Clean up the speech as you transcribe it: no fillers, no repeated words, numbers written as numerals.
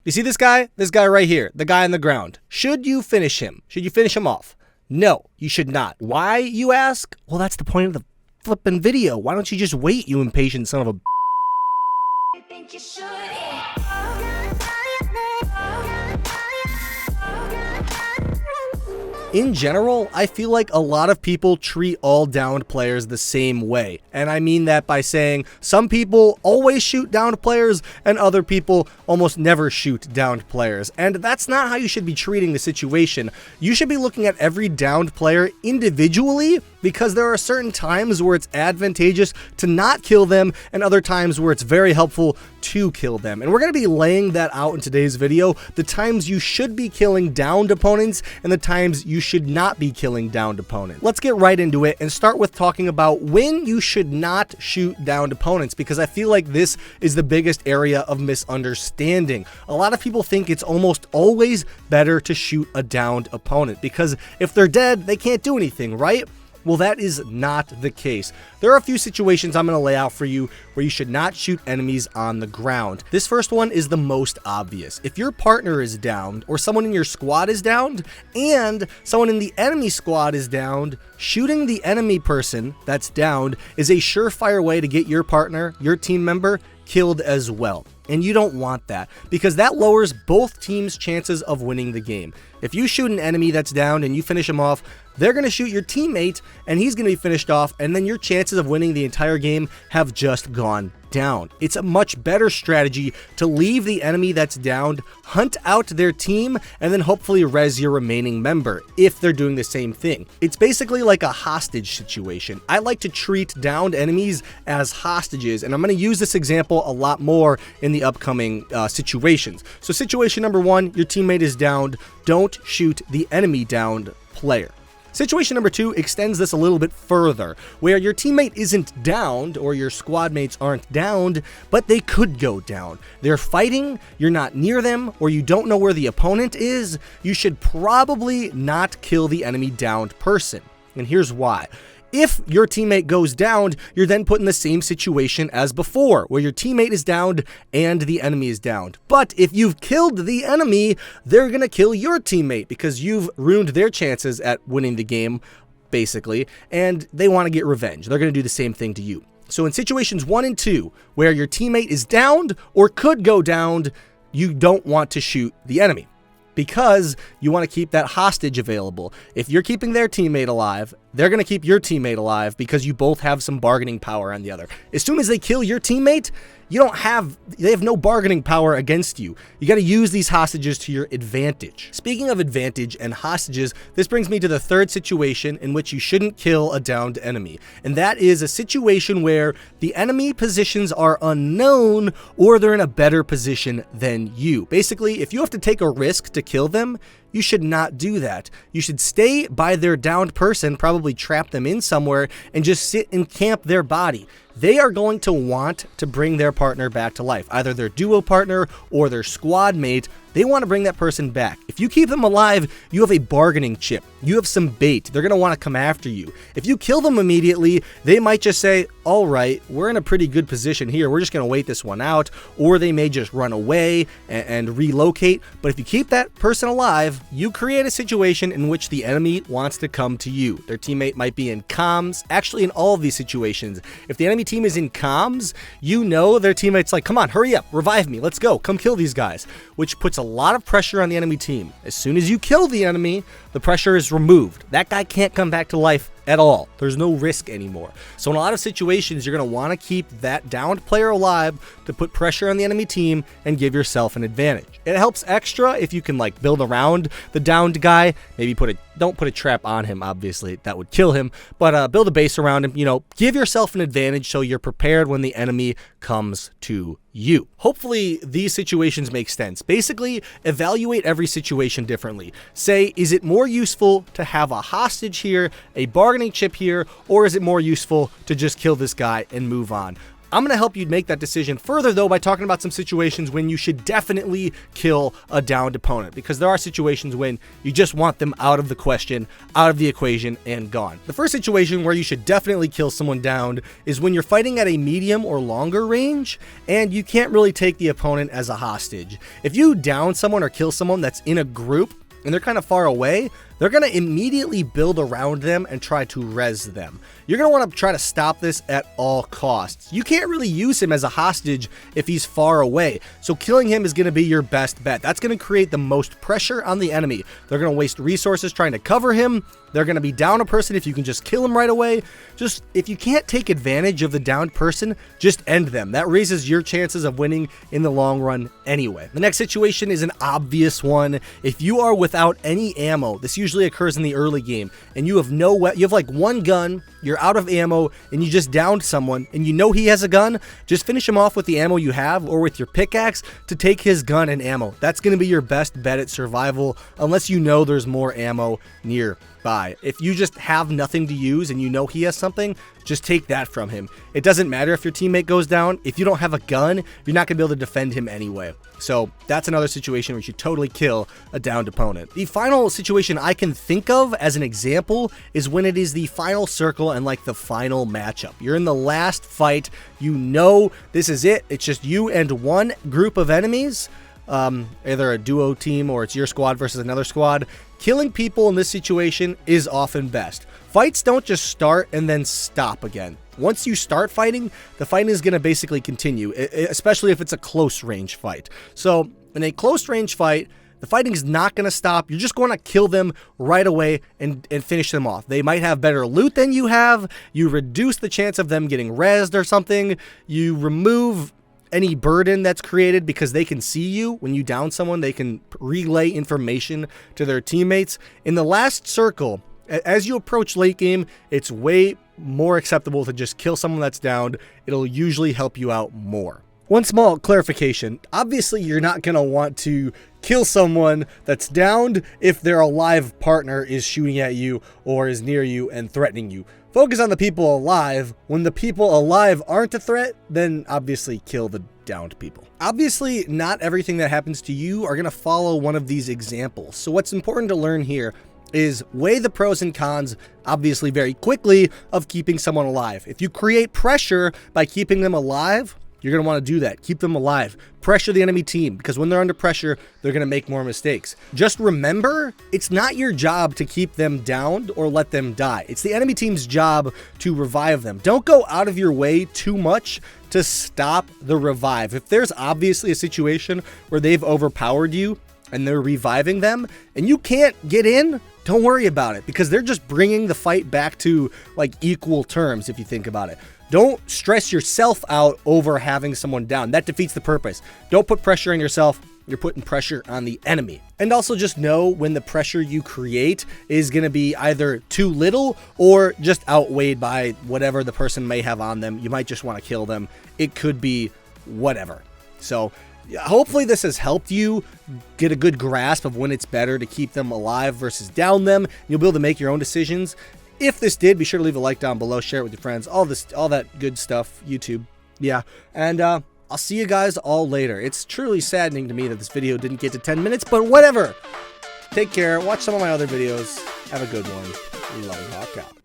You see this guy? This guy right here, the guy on the ground. Should you finish him? Should you finish him off? No, you should not. Why, you ask? Well, that's the point of the flipping video. Why don't you just wait, you impatient son of a... I think you should. In general, I feel like a lot of people treat all downed players the same way. And I mean that by saying some people always shoot downed players and other people almost never shoot downed players. And that's not how you should be treating the situation. You should be looking at every downed player individually, because there are certain times where it's advantageous to not kill them and other times where it's very helpful to kill them. And we're going to be laying that out in today's video, the times you should be killing downed opponents and the times you should not be killing downed opponents. Let's get right into it and start with talking about when you should not shoot downed opponents, because I feel like this is the biggest area of misunderstanding. A lot of people think it's almost always better to shoot a downed opponent because if they're dead, they can't do anything, right? Well, that is not the case. There are a few situations I'm going to lay out for you where you should not shoot enemies on the ground. This first one is the most obvious. If your partner is downed or someone in your squad is downed and someone in the enemy squad is downed, shooting the enemy person that's downed is a surefire way to get your partner, your team member, killed as well. And you don't want that because that lowers both teams' chances of winning the game. If you shoot an enemy that's downed and you finish him off, they're going to shoot your teammate and he's going to be finished off, and then your chances of winning the entire game have just gone down. It's a much better strategy to leave the enemy that's downed, hunt out their team, and then hopefully res your remaining member if they're doing the same thing. It's basically like a hostage situation. I like to treat downed enemies as hostages, and I'm going to use this example a lot more in the upcoming situations. So situation number one, your teammate is downed. Don't shoot the enemy downed player. Situation number two extends this a little bit further, where your teammate isn't downed or your squad mates aren't downed, but they could go down. They're fighting, you're not near them, or you don't know where the opponent is. You should probably not kill the enemy downed person. And here's why. If your teammate goes down, you're then put in the same situation as before, where your teammate is downed and the enemy is downed. But if you've killed the enemy, they're going to kill your teammate because you've ruined their chances at winning the game, basically, and they want to get revenge. They're going to do the same thing to you. So in situations 1 and 2, where your teammate is downed or could go downed, you don't want to shoot the enemy, because you want to keep that hostage available. If you're keeping their teammate alive, they're going to keep your teammate alive because you both have some bargaining power on the other. As soon as they kill your teammate, they have no bargaining power against you. You got to use these hostages to your advantage. Speaking of advantage and hostages, this brings me to the third situation in which you shouldn't kill a downed enemy. And that is a situation where the enemy positions are unknown or they're in a better position than you. Basically, if you have to take a risk to kill them, you should not do that. You should stay by their downed person, probably trap them in somewhere, and just sit and camp their body. They are going to want to bring their partner back to life, either their duo partner or their squad mate. They want to bring that person back. If you keep them alive, you have a bargaining chip. You have some bait. They're going to want to come after you. If you kill them immediately, they might just say, all right, we're in a pretty good position here. We're just going to wait this one out. Or they may just run away and relocate. But if you keep that person alive, you create a situation in which the enemy wants to come to you. Their teammate might be in comms. Actually, in all of these situations, if the enemy team is in comms, you know their teammate's like, come on, hurry up, revive me, let's go, come kill these guys, which puts a lot of pressure on the enemy team. As soon as you kill the enemy, the pressure is removed. That guy can't come back to life at all. There's no risk anymore. So in a lot of situations, you're going to want to keep that downed player alive to put pressure on the enemy team and give yourself an advantage. It helps extra if you can like build around the downed guy. Maybe don't put a trap on him, obviously that would kill him, but build a base around him. Give yourself an advantage so you're prepared when the enemy comes to you. Hopefully these situations make sense. Basically, evaluate every situation differently. Say, is it more useful to have a hostage here, a bargaining chip here, or is it more useful to just kill this guy and move on? I'm going to help you make that decision further, though, by talking about some situations when you should definitely kill a downed opponent, because there are situations when you just want them out of the question, out of the equation, and gone. The first situation where you should definitely kill someone downed is when you're fighting at a medium or longer range, and you can't really take the opponent as a hostage. If you down someone or kill someone that's in a group, and they're kind of far away, they're going to immediately build around them and try to res them. You're going to want to try to stop this at all costs. You can't really use him as a hostage if he's far away, so killing him is going to be your best bet. That's going to create the most pressure on the enemy. They're going to waste resources trying to cover him. They're going to be down a person if you can just kill him right away. Just, if you can't take advantage of the downed person, just end them. That raises your chances of winning in the long run anyway. The next situation is an obvious one. If you are without any ammo, this usually occurs in the early game, and you have you have like one gun, you're out of ammo, and you just downed someone, and you know he has a gun, just finish him off with the ammo you have, or with your pickaxe to take his gun and ammo. That's going to be your best bet at survival, unless you know there's more ammo nearby. If you just have nothing to use and you know he has something, just take that from him. It doesn't matter if your teammate goes down. If you don't have a gun, you're not going to be able to defend him anyway. So that's another situation where you should totally kill a downed opponent. The final situation I can think of as an example is when it is the final circle and like the final matchup. You're in the last fight. You know this is it. It's just you and one group of enemies. Either a duo team or it's your squad versus another squad. Killing people in this situation is often best. Fights don't just start and then stop again. Once you start fighting, the fighting is going to basically continue, especially if it's a close range fight. So in a close range fight, the fighting is not going to stop. You're just going to kill them right away and finish them off. They might have better loot than you have. You reduce the chance of them getting rezzed or something. You remove any burden that's created because they can see you. When you down someone, they can relay information to their teammates. In the last circle, as you approach late game, it's way more acceptable to just kill someone that's downed. It'll usually help you out more. One small clarification. Obviously, you're not going to want to kill someone that's downed if their alive partner is shooting at you or is near you and threatening you. Focus on the people alive. When the people alive aren't a threat, then obviously kill the downed people. Obviously, not everything that happens to you are going to follow one of these examples. So what's important to learn here is weigh the pros and cons, obviously very quickly, of keeping someone alive. If you create pressure by keeping them alive, you're going to want to do that. Keep them alive. Pressure the enemy team, because when they're under pressure, they're going to make more mistakes. Just remember, it's not your job to keep them downed or let them die. It's the enemy team's job to revive them. Don't go out of your way too much to stop the revive. If there's obviously a situation where they've overpowered you and they're reviving them and you can't get in, don't worry about it, because they're just bringing the fight back to like equal terms if you think about it. Don't stress yourself out over having someone down. That defeats the purpose. Don't put pressure on yourself. You're putting pressure on the enemy. And also just know when the pressure you create is going to be either too little or just outweighed by whatever the person may have on them. You might just want to kill them. It could be whatever. So hopefully this has helped you get a good grasp of when it's better to keep them alive versus down them. You'll be able to make your own decisions. If this did, be sure to leave a like down below, share it with your friends, all that good stuff, YouTube. Yeah, and I'll see you guys all later. It's truly saddening to me that this video didn't get to 10 minutes, but whatever. Take care. Watch some of my other videos. Have a good one. Love Hawk out.